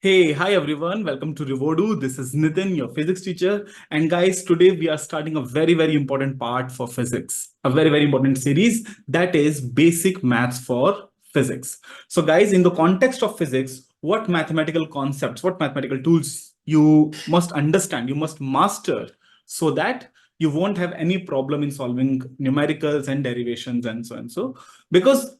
Hey, hi everyone. Welcome to Revodu. This is Nitin, your physics teacher. And guys, today we are starting a very important part for physics, a very important series that is basic maths for physics. So guys, in the context of physics, what mathematical concepts, what mathematical tools you must understand, you must master so that you won't have any problem in solving numericals and derivations and so and so. Because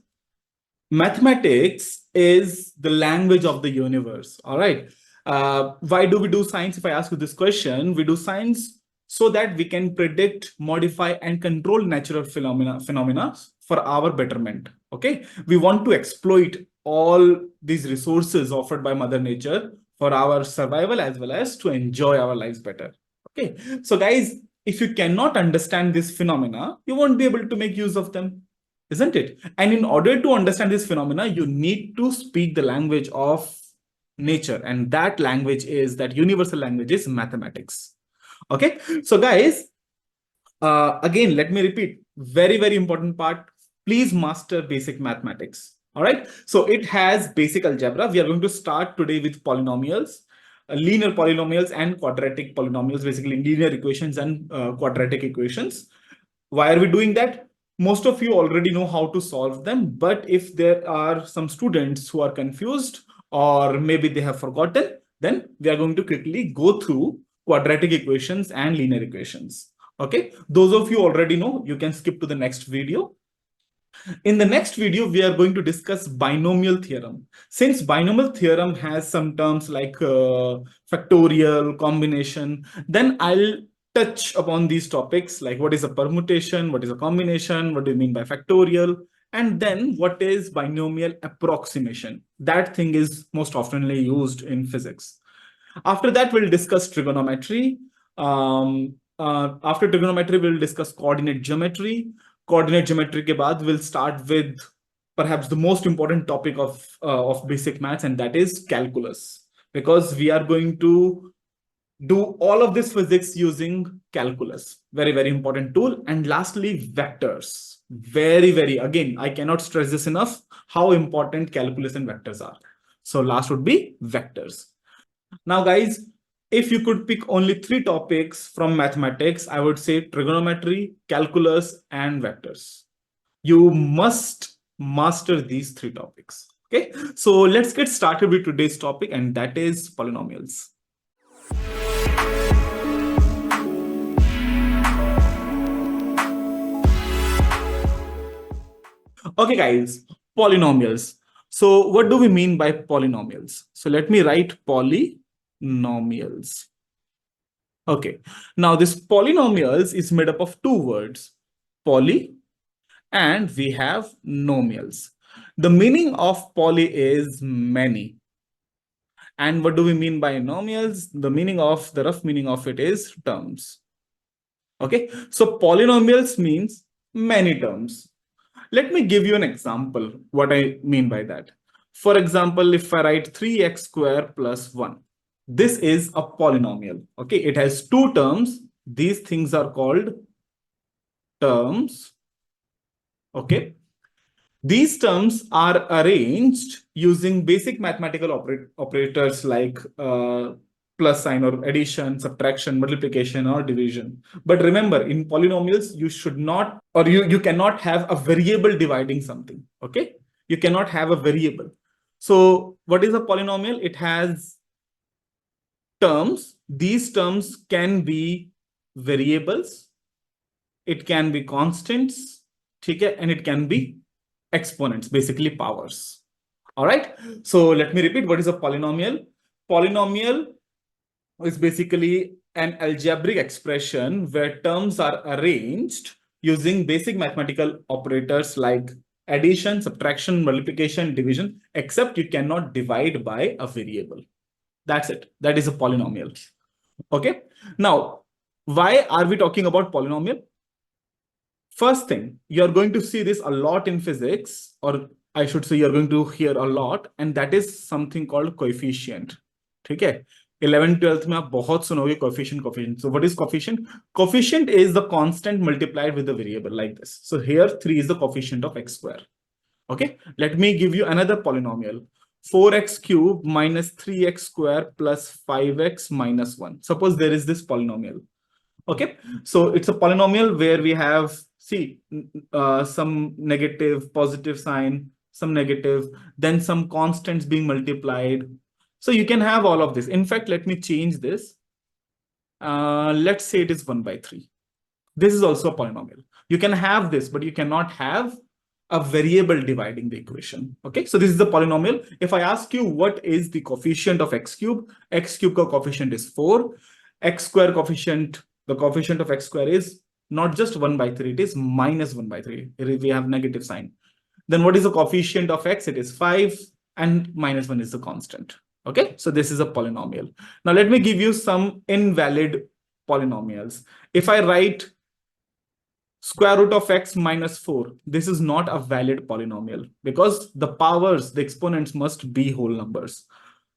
mathematics is the language of the universe. All right. Why do we do science? If I ask you this question, we do science so that we can predict, modify, and control natural phenomena for our betterment. Okay. We want to exploit all these resources offered by Mother Nature for our survival as well as to enjoy our lives better. Okay. So, guys, if you cannot understand this phenomena, you won't be able to make use of them, isn't it? And in order to understand this phenomena, you need to speak the language of nature. And that language is, that universal language is mathematics. Okay. So guys, again, let me repeat, very important part. Please master basic mathematics. All right. So it has basic algebra. We are going to start today with polynomials, linear polynomials and quadratic polynomials, basically linear equations and quadratic equations. Why are we doing that? Most of you already know how to solve them, but if there are some students who are confused or maybe they have forgotten, then we are going to quickly go through quadratic equations and linear equations. Okay, those of you already know, you can skip to the next video. In the next video, we are going to discuss binomial theorem. Since binomial theorem has some terms like factorial, combination, then I'll touch upon these topics like what is a permutation, what is a combination, what do you mean by factorial, and then what is binomial approximation. That thing is most oftenly used in physics. After that, we'll discuss trigonometry. After trigonometry, we'll discuss coordinate geometry. Coordinate geometry ke baad, we'll start with perhaps the most important topic of basic maths, and that is calculus. Because we are going to do all of this physics using calculus. Very important tool. And lastly, vectors. Again, I cannot stress this enough, how important calculus and vectors are. So last would be vectors. Now, guys, if you could pick only 3 topics from mathematics, I would say trigonometry, calculus, and vectors. You must master these 3 topics. Okay, so let's get started with today's topic, and that is polynomials. Okay, guys, polynomials. So what do we mean by polynomials? So let me write polynomials. Okay, now this polynomials is made up of 2 words, poly and we have nomials. The meaning of poly is many. And what do we mean by nomials? The rough meaning of it is terms. Okay, so polynomials means many terms. Let me give you an example, what I mean by that. For example, if I write 3x squared plus 1, this is a polynomial. Okay, it has 2 terms. These things are called terms. Okay, these terms are arranged using basic mathematical operators like plus sign or addition, subtraction, multiplication, or division. But remember, in polynomials, you should not, or you cannot have a variable dividing something. Okay, you cannot have a variable. So what is a polynomial? It has terms. These terms can be variables, it can be constants, and it can be exponents, basically powers. All right. So let me repeat, what is a polynomial? Polynomial is basically an algebraic expression where terms are arranged using basic mathematical operators like addition, subtraction, multiplication, division, except you cannot divide by a variable. That's it. That is a polynomial. Okay. Now, why are we talking about polynomial? First thing, you're going to see this a lot in physics, or I should say you're going to hear a lot, and that is something called coefficient. Okay, 11th, 12th में आप बहुत सुनोगे coefficient. So what is coefficient? Coefficient is the constant multiplied with the variable like this. So here 3 is the coefficient of x square. Okay, let me give you another polynomial. 4x cube minus 3x square plus 5x minus 1. Suppose there is this polynomial. Okay, so it's a polynomial where we have, see, some negative, positive sign, some negative, then some constants being multiplied. So you can have all of this. In fact, let me change this. Let's say it is 1 by 3. This is also a polynomial. You can have this, but you cannot have a variable dividing the equation. Okay, so this is the polynomial. If I ask you what is the coefficient of x cube coefficient is 4, x square coefficient, the coefficient of x square is not just 1 by 3, it is minus 1 by 3. We have negative sign. Then what is the coefficient of x? It is 5, and minus 1 is the constant. Okay, so this is a polynomial. Now let me give you some invalid polynomials. If I write square root of x minus 4, this is not a valid polynomial because the powers, the exponents must be whole numbers.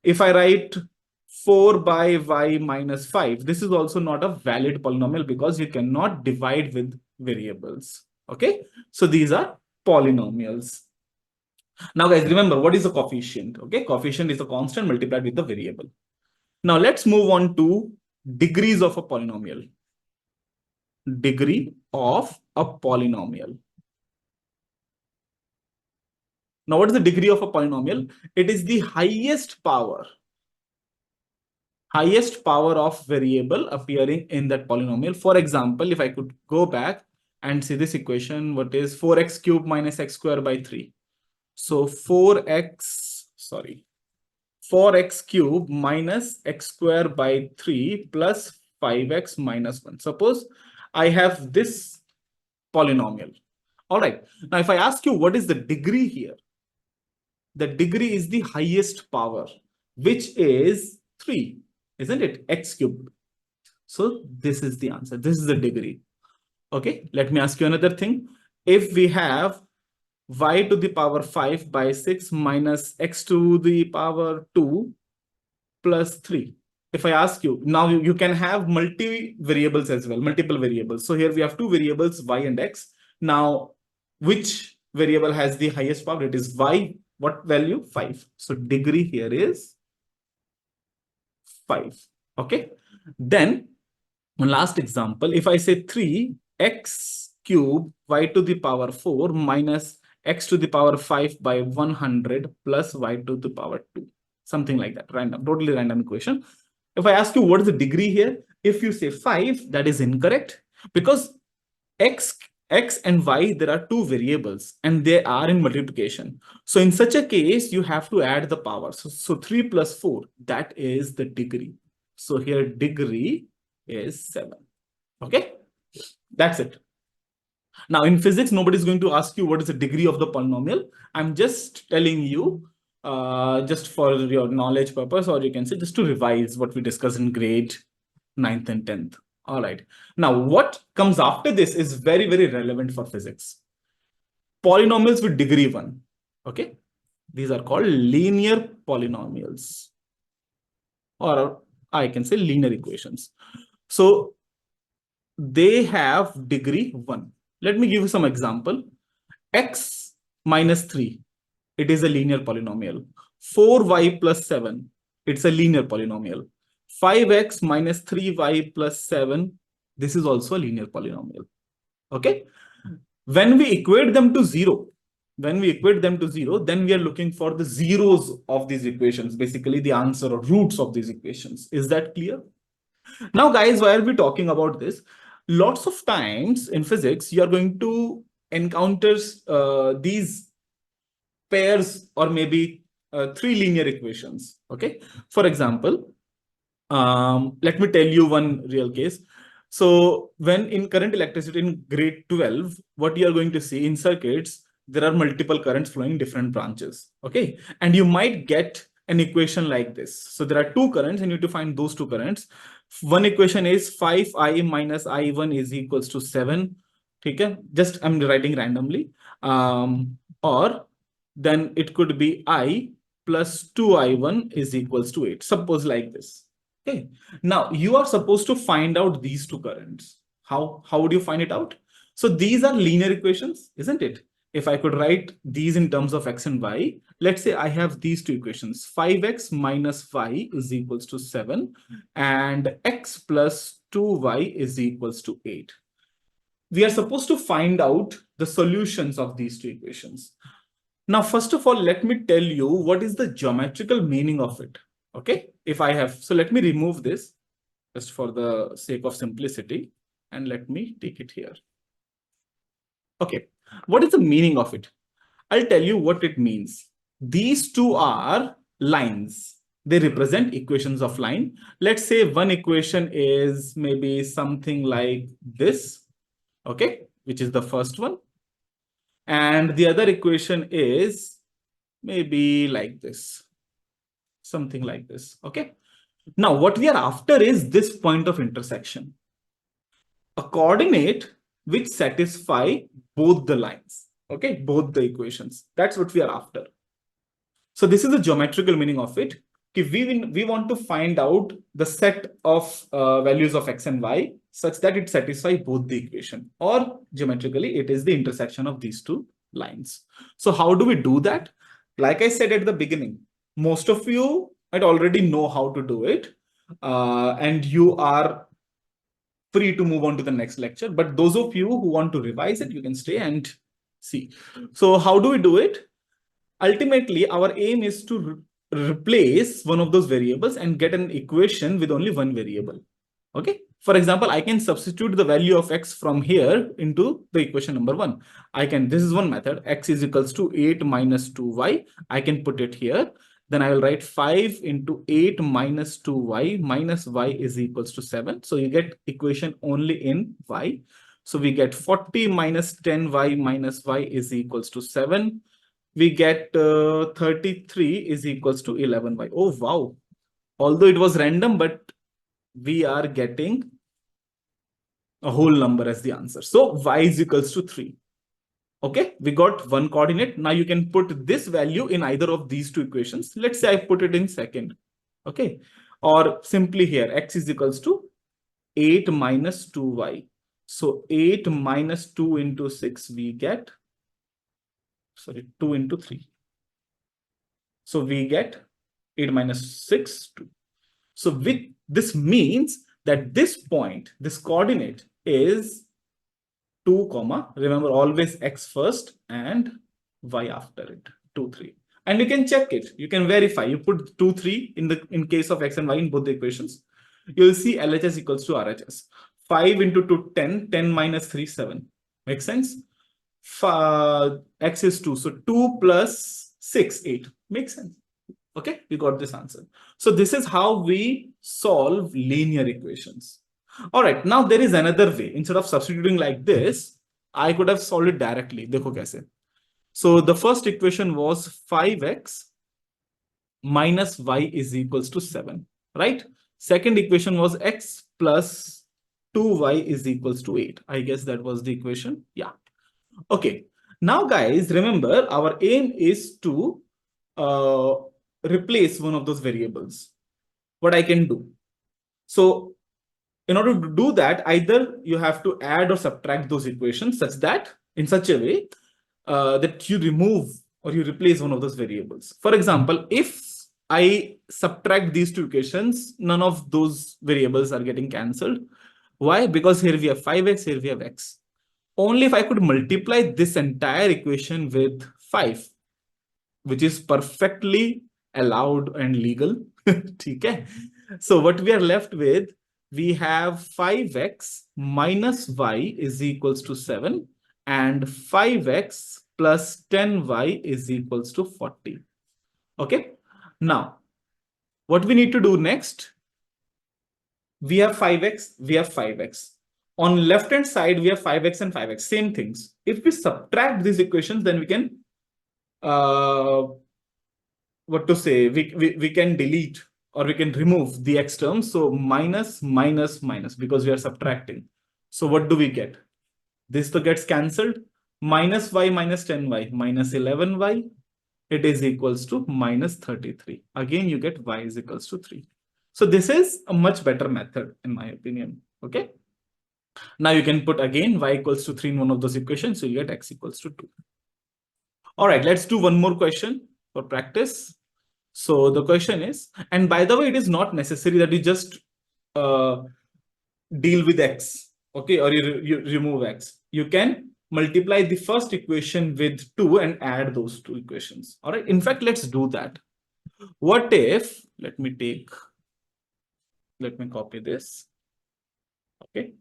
If I write 4 by y minus 5, this is also not a valid polynomial because you cannot divide with variables. Okay, so these are polynomials. Now guys, remember what is a coefficient? Okay, coefficient is a constant multiplied with the variable. Now let's move on to degrees of a polynomial. Degree of a polynomial. Now what is the degree of a polynomial? It is the highest power of variable appearing in that polynomial. For example, if I could go back and see this equation, what is 4x cube minus x square by 3. So 4x cube minus x square by 3 plus 5x minus 1. Suppose I have this polynomial. All right. Now, if I ask you what is the degree here, the degree is the highest power, which is 3, isn't it? X cube. So this is the answer. This is the degree. Okay. Let me ask you another thing. If we have y to the power 5 by 6 minus x to the power 2 plus 3. If I ask you, now you can have multi-variables as well, multiple variables. So here we have two variables, y and x. Now, which variable has the highest power? It is y. What value? 5. So degree here is 5. Okay. Then, one last example, if I say 3x cube y to the power 4 minus x to the power 5 by 100 plus y to the power 2. Something like that, random, totally random equation. If I ask you what is the degree here, if you say 5, that is incorrect because x and y, there are two variables and they are in multiplication. So in such a case, you have to add the power. So 3 plus 4, that is the degree. So here degree is 7. Okay, that's it. Now in physics, nobody's going to ask you what is the degree of the polynomial. I'm just telling you just for your knowledge purpose, or you can say just to revise what we discussed in grade 9th and 10th. All right. Now, what comes after this is very, very relevant for physics. Polynomials with degree 1. Okay. These are called linear polynomials, or I can say linear equations. So they have degree 1. Let me give you some example. X minus 3. It is a linear polynomial. 4y plus 7, it's a linear polynomial. 5x minus 3y plus 7, this is also a linear polynomial. Okay. When we equate them to 0, then we are looking for the zeros of these equations, basically the answer or roots of these equations. Is that clear? Now, guys, why are we talking about this? Lots of times in physics, you are going to encounter these pairs or maybe 3 linear equations. Okay. For example, let me tell you one real case. So when in current electricity in grade 12, what you are going to see in circuits, there are multiple currents flowing in different branches. Okay. And you might get an equation like this. So there are 2 currents and you need to find those 2 currents. One equation is 5i minus i1 is equals to 7. Okay. Just I'm writing randomly. Or then it could be I plus 2i1 is equals to 8. Suppose like this. Okay. Now you are supposed to find out these 2 currents. How would you find it out? So these are linear equations, isn't it? if I could write these in terms of x and y, let's say I have these two equations, 5x minus y is equals to 7 and x plus 2y is equals to 8. We are supposed to find out the solutions of these two equations. Now, first of all, let me tell you what is the geometrical meaning of it. Okay, if I have, so let me remove this just for the sake of simplicity, and let me take it here. Okay, what is the meaning of it? I'll tell you what it means. These two are lines. They represent equations of line. Let's say one equation is maybe something like this, okay, which is the first one. And the other equation is maybe like this, something like this, okay. Now, what we are after is this point of intersection, a coordinate which satisfy both the lines, okay, both the equations. That's what we are after. So this is the geometrical meaning of it. We want to find out the set of values of x and y such that it satisfies both the equation, or geometrically it is the intersection of these two lines. So how do we do that? Like I said at the beginning, most of you might already know how to do it, and you are free to move on to the next lecture. But those of you who want to revise it, you can stay and see. So how do we do it? Ultimately, our aim is to replace one of those variables and get an equation with only one variable. Okay. For example, I can substitute the value of x from here into the equation number 1. This is one method, x is equals to 8 minus 2y. I can put it here. Then I will write 5 into 8 minus 2y minus y is equals to 7. So you get equation only in y. So we get 40 minus 10y minus y is equals to 7. We get 33 is equals to 11y. Oh, wow. Although it was random, but we are getting a whole number as the answer. So y is equals to 3. Okay, we got one coordinate. Now you can put this value in either of these two equations. Let's say I put it in second. Okay, or simply here, x is equals to 8 minus 2y. So 8 minus 2 into 6, we get, sorry, 2 into 3. So we get 8 minus 6, 2. So this means that this point, this coordinate is 2, comma, remember always x first and y after it, 2, 3. And you can check it. You can verify. You put 2, 3 in case of x and y in both the equations. You'll see LHS equals to RHS. 5 into 2, 10. 10 minus 3, 7. Makes sense? X is 2. So 2 plus 6, 8. Makes sense. Okay, we got this answer. So this is how we solve linear equations. All right, now there is another way. Instead of substituting like this, I could have solved it directly. Dekho kaise. So the first equation was 5x minus y is equals to 7, right? Second equation was x plus 2y is equals to 8. I guess that was the equation. Yeah. Okay. Now, guys, remember our aim is to replace one of those variables. What I can do. So in order to do that, either you have to add or subtract those equations such that in such a way that you remove or you replace one of those variables. For example, if I subtract these two equations, none of those variables are getting cancelled. Why? Because here we have 5x, here we have x. Only if I could multiply this entire equation with 5, which is perfectly allowed and legal. Okay. So what we are left with, we have 5x minus y is equals to 7 and 5x plus 10y is equals to 40. Okay. Now, what we need to do next, we have 5x, we have 5x. On left hand side, we have 5x and 5x, same things. If we subtract these equations, then we can, what to say, we can delete or we can remove the x term. So minus, minus, minus, because we are subtracting. So what do we get? This gets cancelled. Minus y minus 10y minus 11y. It is equals to minus 33. Again, you get y is equals to 3. So this is a much better method, in my opinion. Okay. Now you can put again y equals to 3 in one of those equations. So you get x equals to 2. All right, let's do one more question for practice. So the question is, and by the way, it is not necessary that you just uh, deal with x, okay, or you remove x. You can multiply the first equation with 2 and add those two equations. All right, in fact, let's do that. What if, let me copy this, okay.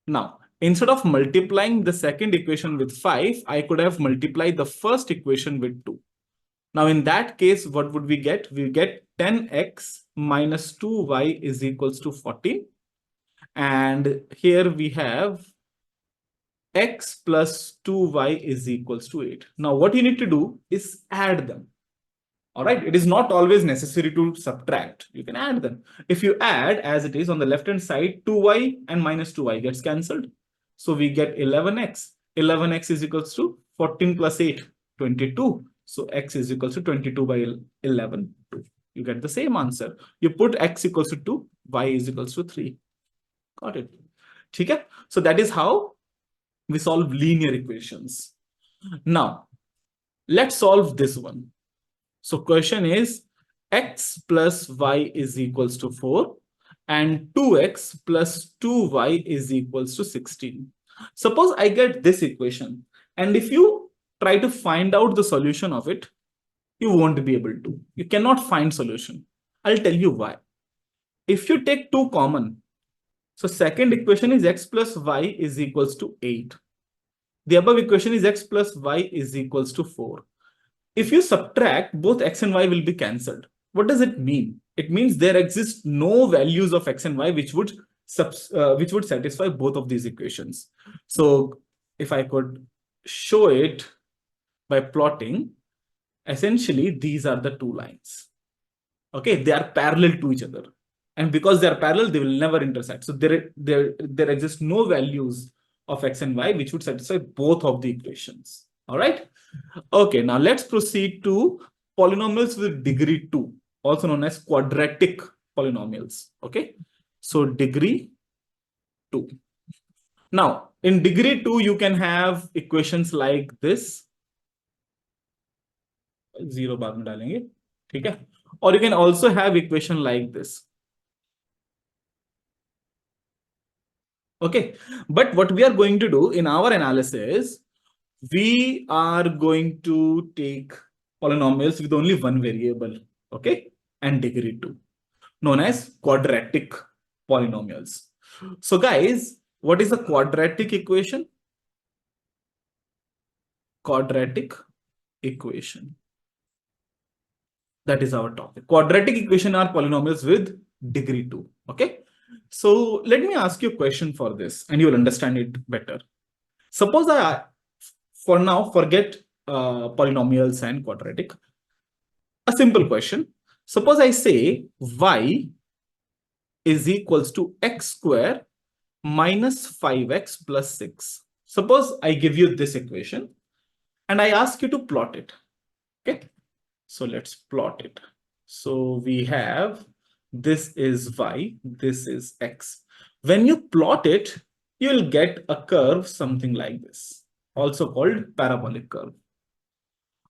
Now, instead of multiplying the second equation with 5, I could have multiplied the first equation with 2. Now, in that case, what would we get? We get 10x minus 2y is equals to 14. And here we have x plus 2y is equals to 8. Now, what you need to do is add them. All right. It is not always necessary to subtract. You can add them. If you add as it is on the left hand side, 2y and minus 2y gets cancelled. So we get 11x. 11x is equals to 14 plus 8, 22. So x is equals to 22 by 11. You get the same answer. You put x equals to 2, y is equals to 3. Got it. Okay? So that is how we solve linear equations. Now, let's solve this one. So question is x plus y is equals to 4 and 2x plus 2y is equals to 16. Suppose I get this equation, and if you try to find out the solution of it, you won't be able to. You cannot find solution. I'll tell you why. If you take 2 common, so second equation is x plus y is equals to 8. The above equation is x plus y is equals to 4. If you subtract, both x and y will be cancelled. What does it mean? It means there exist no values of x and y which would satisfy both of these equations. So if I could show it by plotting, essentially these are the two lines. Okay, they are parallel to each other. And because they are parallel, they will never intersect. So there exist no values of x and y which would satisfy both of the equations. All right. Okay, now let's proceed to polynomials with degree 2, also known as quadratic polynomials. Okay, so degree 2. Now, in degree 2, you can have equations like this. 0 बाद में डालेंगे, ठीक है? Or you can also have equation like this. Okay, but what we are going to do in our analysis, we are going to take polynomials with only one variable, okay, and degree 2, known as quadratic polynomials. So guys, what is a quadratic equation? Quadratic equation. That is our topic. Quadratic equation are polynomials with degree 2, okay? So let me ask you a question for this and you will understand it better. Suppose for now, forget polynomials and quadratic. A simple question. Suppose I say y is equals to x square minus 5x plus 6. Suppose I give you this equation and I ask you to plot it. Okay. So let's plot it. So we have, this is y, this is x. When you plot it, you'll get a curve something like this, also called parabolic curve.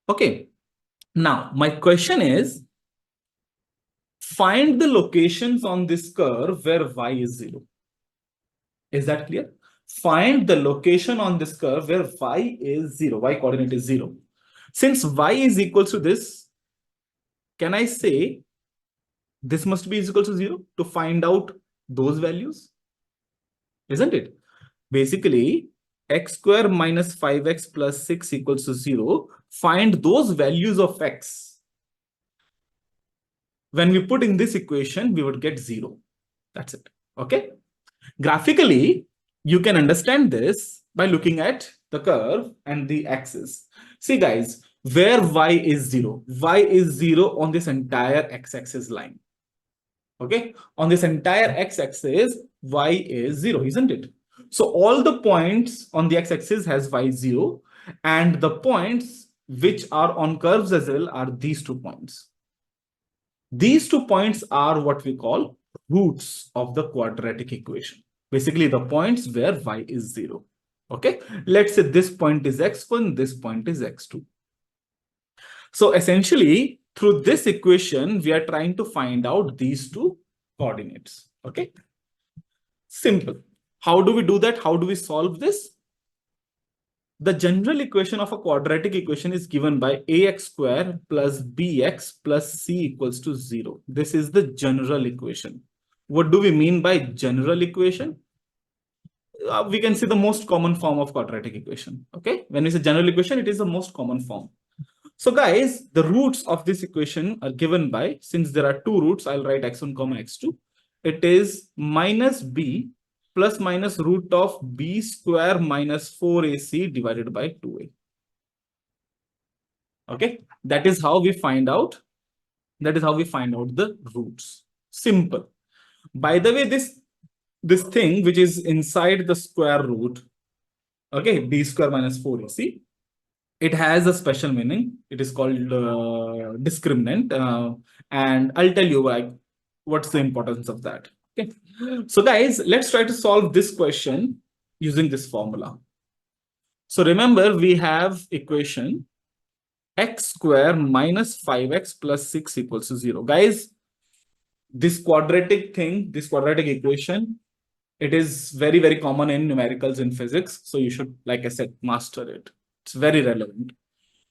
Okay. Now, my question is, find the locations on this curve where y is 0. Is that clear? Find the location on this curve where y is 0, y coordinate is 0. Since y is equal to this, can I say this must be equal to 0 to find out those values? Isn't it? Basically, x square minus 5x plus 6 equals to 0. Find those values of x. When we put in this equation, we would get 0. That's it. Okay. Graphically, you can understand this by looking at the curve and the axis. See, guys, where y is 0. Y is 0 on this entire x-axis line. Okay. On this entire x-axis, y is 0, isn't it? So all the points on the x-axis has y 0, and the points which are on curves as well are these 2 points. These 2 points are what we call roots of the quadratic equation. Basically, the points where y is 0. Okay, let's say this point is x1, this point is x2. So essentially, through this equation, we are trying to find out these two coordinates. Okay, simple. How do we do that? How do we solve this? The general equation of a quadratic equation is given by ax square plus bx plus c equals to 0. This is the general equation. What do we mean by general equation? We can see the most common form of quadratic equation. Okay, when we say general equation, it is the most common form. So guys, the roots of this equation are given by, since there are two roots, I'll write x1 comma x2. It is minus b plus minus root of b square minus 4ac divided by 2a. Okay, that is how we find out. That is how we find out the roots. Simple. By the way, this thing which is inside the square root, okay, b square minus 4ac, it has a special meaning. It is called discriminant, and I'll tell you what's the importance of that. Okay, so guys, let's try to solve this question using this formula. So remember, we have equation x square minus 5x plus 6 equals to 0. Guys, this quadratic thing, this quadratic equation, it is very, very common in numericals in physics. So you should, like I said, master it. It's very relevant.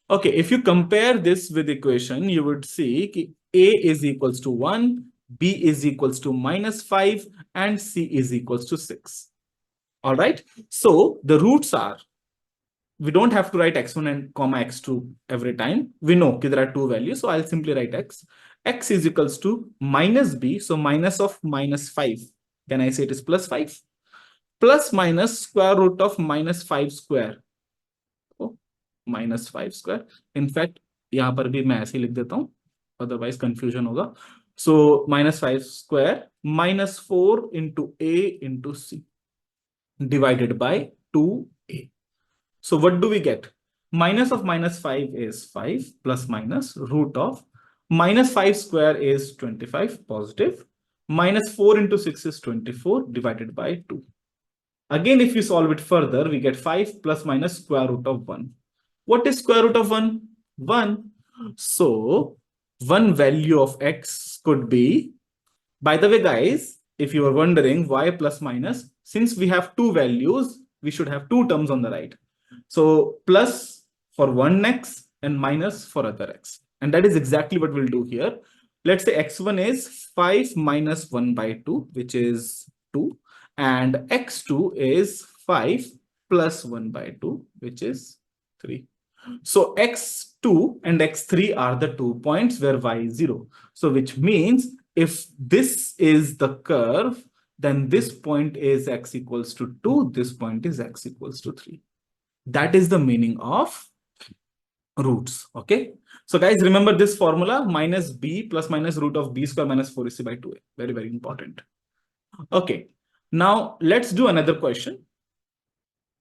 Okay, if you compare this with equation, you would see a is equals to 1, b is equals to minus 5, and c is equals to 6. All right. So the roots are, we don't have to write x1 and comma x2 every time. We know there are two values. So I'll simply write x. X is equals to minus b. So minus of minus 5. Can I say it is plus 5? Plus minus square root of minus 5 square. Oh, minus 5 square. In fact, यहाँ पर भी मैं ऐसे लिख देता हूँ. Otherwise confusion होगा. So minus 5 square minus 4 into a into c divided by 2a. So what do we get? Minus of minus 5 is 5 plus minus root of minus 5 square is 25 positive. Minus 4 into 6 is 24 divided by 2. Again, if we solve it further, we get 5 plus minus square root of 1. What is square root of 1? 1. So one value of x could be, by the way, guys, if you are wondering why plus minus, since we have two values, we should have two terms on the right. So plus for one x and minus for other x. And that is exactly what we'll do here. Let's say x1 is 5 minus 1 by 2, which is 2. And x2 is 5 plus 1 by 2, which is 3. So x2 and x3 are the 2 points where y is 0. So which means if this is the curve, then this point is x equals to 2, this point is x equals to 3. That is the meaning of roots. Okay. So guys, remember this formula, minus b plus minus root of b square minus 4ac by 2a. Very, very important. Okay. Now let's do another question.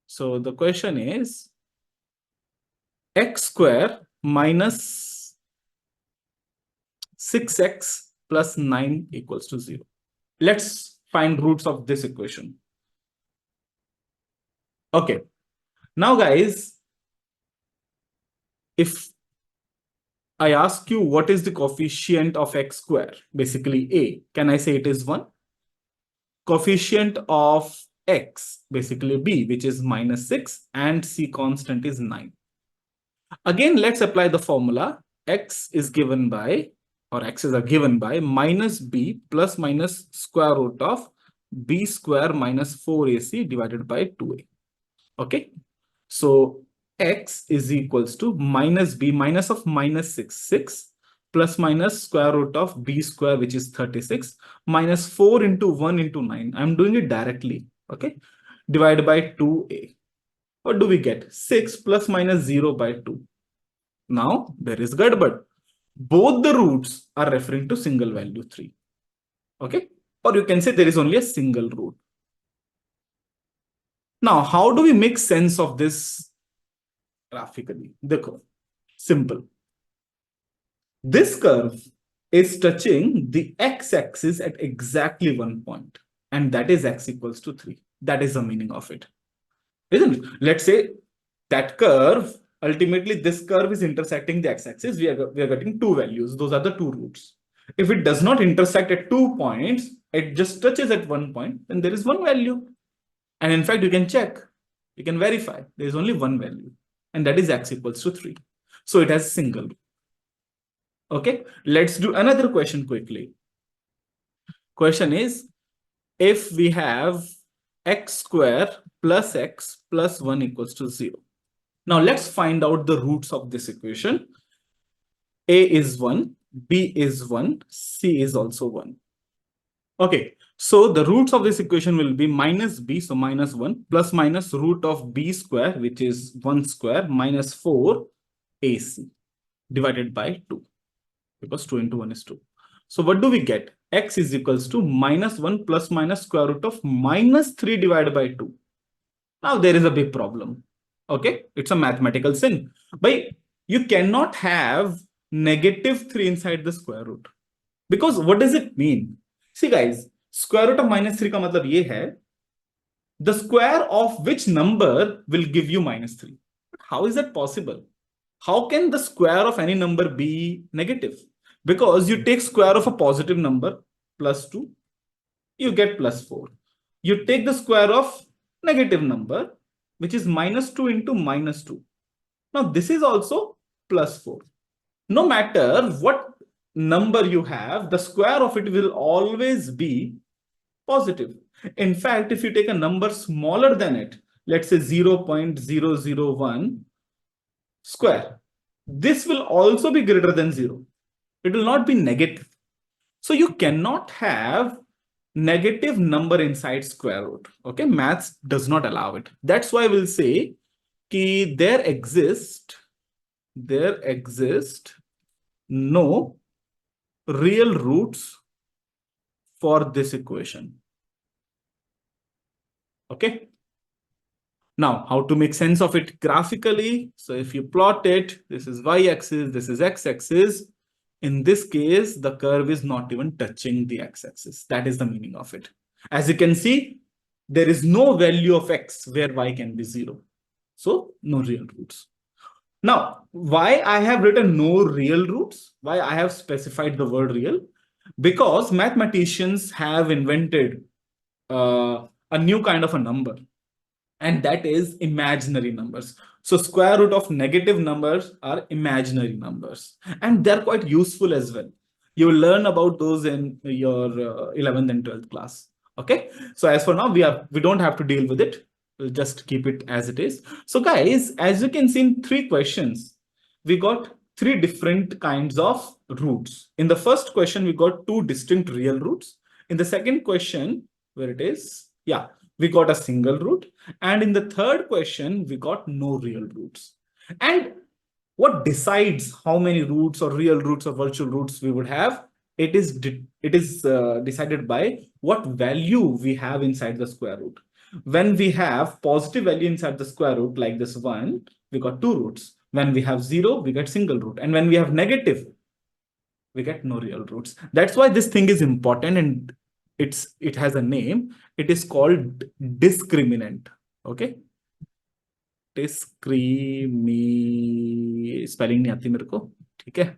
So the question is x square minus 6x plus 9 equals to 0. Let's find roots of this equation. Okay. Now, guys, if I ask you what is the coefficient of x square, basically a, can I say it is 1? Coefficient of x, basically b, which is minus 6, and c constant is 9. Again, let's apply the formula. X is given by, or x's are given by minus b plus minus square root of b square minus 4ac divided by 2a. Okay. So x is equals to minus b minus of minus 6 plus minus square root of b square, which is 36, minus 4 into 1 into 9. I'm doing it directly. Okay. Divided by 2a. What do we get? 6 plus minus 0 by 2. Now there is gadbad. Both the roots are referring to single value 3. Okay. Or you can say there is only a single root. Now, how do we make sense of this graphically? Dekho, simple. This curve is touching the x-axis at exactly one point, and that is x equals to 3. That is the meaning of it. isn't it? Let's say that curve, ultimately this curve is intersecting the x-axis. We are getting two values. Those are the two roots. If it does not intersect at 2 points, it just touches at 1 point, then there is one value. And in fact, you can check, you can verify there is only one value, and that is x equals to 3. So it has single root. Okay, let's do another question quickly. Question is, if we have x square plus x plus 1 equals to 0. Now let's find out the roots of this equation. A is 1, B is 1, C is also 1. Okay, so the roots of this equation will be minus b, so minus 1, plus minus root of b square, which is 1 square, minus 4 ac divided by 2, because 2 into 1 is 2. So what do we get? X is equals to minus 1 plus minus square root of minus 3 divided by 2. Now there is a big problem. Okay, it's a mathematical sin. But you cannot have negative 3 inside the square root. Because what does it mean? See guys, square root of minus 3 का मतलब ये है, the square of which number will give you minus 3. How is that possible? How can the square of any number be negative? Because you take square of a positive number, plus 2, you get plus 4. You take the square of negative number, which is minus 2 into minus 2. Now this is also plus 4. No matter what number you have, the square of it will always be positive. In fact, if you take a number smaller than it, let's say 0.001 square, this will also be greater than 0. It will not be negative. So you cannot have negative number inside square root. Okay, maths does not allow it. That's why we'll say कि there exist no real roots for this equation. Okay. Now, how to make sense of it graphically? So if you plot it, this is y-axis, this is x-axis. In this case, the curve is not even touching the x-axis. That is the meaning of it. As you can see, there is no value of x where y can be 0. So no real roots. Now, why I have written no real roots? Why I have specified the word real? Because mathematicians have invented a new kind of a number, and that is imaginary numbers. So square root of negative numbers are imaginary numbers, and they're quite useful as well. You will learn about those in your 11th and 12th class. Okay, so as for now, we don't have to deal with it. We'll just keep it as it is. So guys, as you can see in 3 questions, we got 3 different kinds of roots. In the first question, we got 2 distinct real roots. In the second question, where it is, yeah, we got a single root. And in the third question, we got no real roots. And what decides how many roots or real roots or virtual roots we would have? It is decided by what value we have inside the square root. When we have positive value inside the square root, like this 1, we got 2 roots. When we have 0, we get single root. And when we have negative, we get no real roots. That's why this thing is important, and it has a name. It is called discriminant. Okay, spelling नहीं आती मेरे को, ठीक है,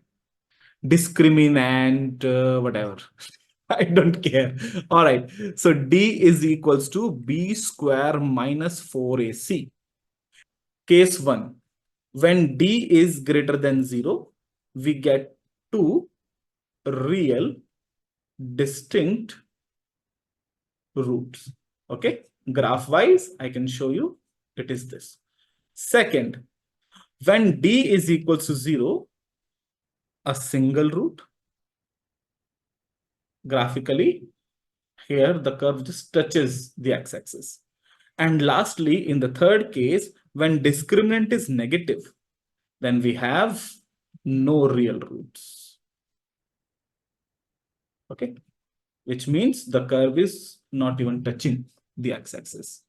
discriminant, whatever. I don't care. All right, so d is equals to b square minus 4ac. Case 1, when d is greater than 0, we get 2 real distinct roots. Okay, graph wise I can show you. It is this. Second, when d is equals to 0, a single root. Graphically, here the curve just touches the x-axis. And lastly, in the third case, when discriminant is negative, then we have no real roots. Okay, which means the curve is not even touching the x-axis.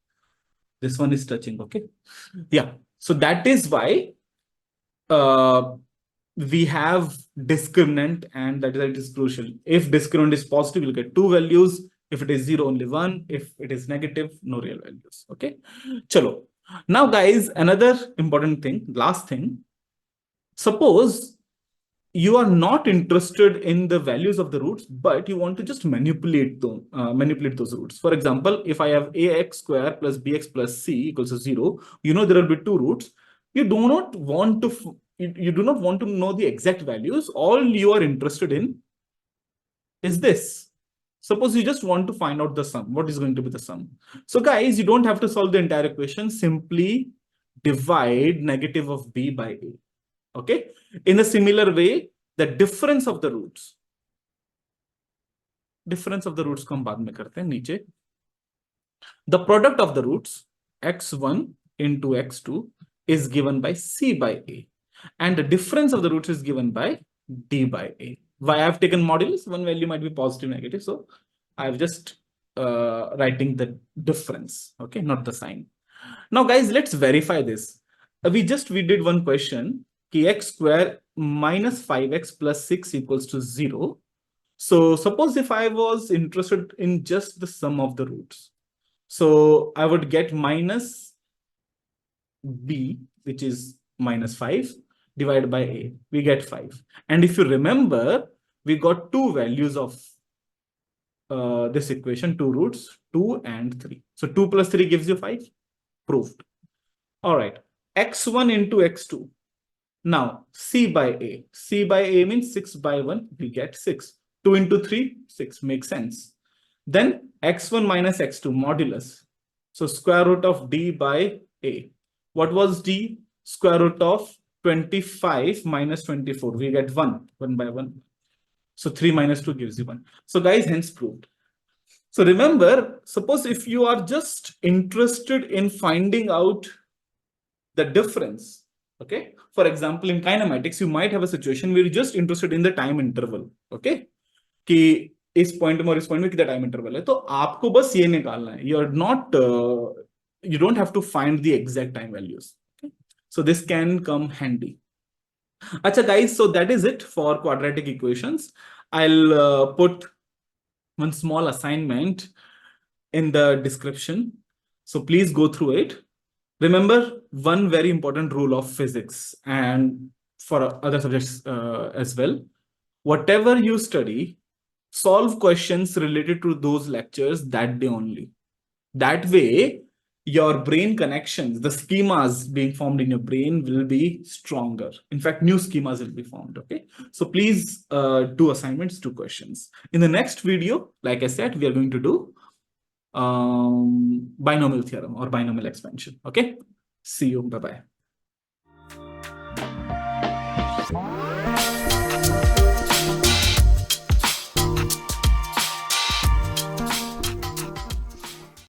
This one is touching. Okay, yeah. So that is why we have discriminant, and that is crucial. If discriminant is positive, you'll get 2 values. If it is 0, only 1. If it is negative, no real values. Okay, chalo. Now, guys, another important thing, last thing. Suppose you are not interested in the values of the roots, but you want to just manipulate them, manipulate those roots. For example, if I have ax square plus bx plus c equals to 0, you know there will be two roots. You do not want to you do not want to know the exact values. All you are interested in is this. Suppose you just want to find out the sum. What is going to be the sum? So guys, you don't have to solve the entire equation. Simply divide negative of b by a. Okay. In a similar way, the difference of the roots को हम बाद में करते हैं नीचे. The product of the roots x1 into x2 is given by c by a, and the difference of the roots is given by d by a. Why I have taken modulus? One value might be positive, negative, so I have just writing the difference. Okay, not the sign. Now, guys, let's verify this. We did one question. X square minus 5x plus 6 equals to 0. So suppose if I was interested in just the sum of the roots, so I would get minus b, which is minus 5, divided by a. We get 5. And if you remember, we got two values of this equation, two roots, 2 and 3. So 2 plus 3 gives you 5. Proved. All right. x1 into x2. Now, c by a. C by a means 6 by 1. We get 6. 2 into 3, 6. Makes sense. Then x1 minus x2 modulus. So square root of d by a. What was d? Square root of 25 minus 24. We get 1 by 1. So 3 minus 2 gives you 1. So guys, hence proved. So remember, suppose if you are just interested in finding out the difference, okay? For example, in kinematics, you might have a situation where you're just interested in the time interval, okay? कि इस point में और इस point में कितना time interval है, तो आपको बस ये निकालना है. You are not you don't have to find the exact time values. Okay? So this can come handy. Acha guys, so that is it for quadratic equations. I'll put one small assignment in the description. So please go through it. Remember one very important rule of physics and for other subjects as well. Whatever you study, solve questions related to those lectures that day only. That way, your brain connections, the schemas being formed in your brain will be stronger. In fact, new schemas will be formed. Okay. So please do assignments, 2 questions. In the next video, like I said, we are going to do binomial theorem or binomial expansion. Okay. See you. Bye-bye.